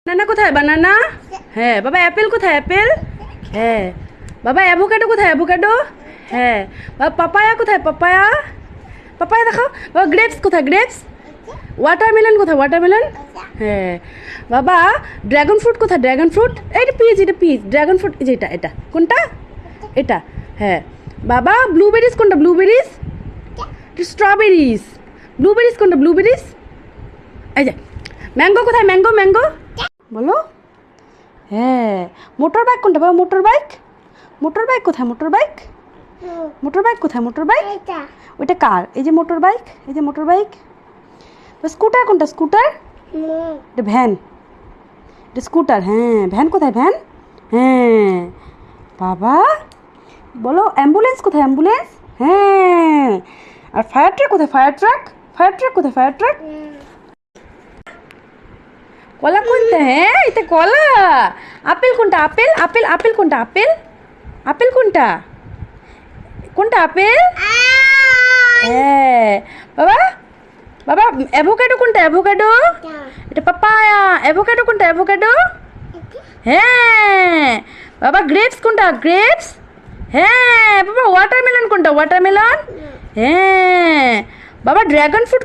বানানা কোথায় বানানা? হ্যাঁ বাবা অ্যাপেল কোথায় অ্যাপেল? হ্যাঁ বাবা অ্যাভোকাডো কোথায় অ্যাভোকাডো? হ্যাঁ বাবা পাপায়া কোথায় পাপায়া? পাপায়া দেখাও। বাবা গ্রেপস কোথায় গ্রেপস? ওয়াটারমেলন কোথায় ওয়াটারমেলন? হ্যাঁ বাবা ড্রাগন ফ্রুট কোথায় ড্রাগন ফ্রুট? এটা পিচ ড্রাগন ফ্রুট এই যে এটা কোনটা? এটা হ্যাঁ বাবা ব্লুবেরিজ কোনটা ব্লুবেরিজ? স্ট্রবেরিজ। ব্লুবেরিজ কোনটা ব্লুবেরিজ? এই যে ম্যাঙ্গো কোথায় ম্যাঙ্গো ম্যাঙ্গো বলো। হ্যাঁ মোটর বাইক কোনটা বাবা মোটর বাইক? মোটর বাইক কোথায় মোটর বাইক? মোটর বাইক কোথায় মোটর বাইক? ওইটা কার? এই যে মোটর বাইক এই যে মোটর বাইক। স্কুটার কোনটা স্কুটার? এটা ভ্যান এটা স্কুটার। হ্যাঁ ভ্যান কোথায় ভ্যান? হ্যাঁ বাবা বলো অ্যাম্বুলেন্স কোথায় অ্যাম্বুলেন্স? হ্যাঁ আর ফায়ার ট্রাক কোথায় ফায়ার ট্রাক? ফায়ার ট্রাক কোথায় ফায়ার ট্রাক? কলা কোনটা? হ্যাঁ এটা কলা। আপেল কোনটা আপেল আপেল আপেল কোনটা আপেল? আপেল কোনটা কোনটা আপেল? হ্যাঁ বাবা বাবা অ্যাভোকাডো কোনটা অ্যাভোকাডো? এটা পাপায়া। অ্যাভোকাডো কোনটা অ্যাভোকাডো? হ্যাঁ বাবা গ্রেপস কোনটা গ্রেপস? হ্যাঁ বাবা ওয়াটারমেলন কোনটা ওয়াটারমেলন? হ্যাঁ বাবা ড্রাগন ফ্রুট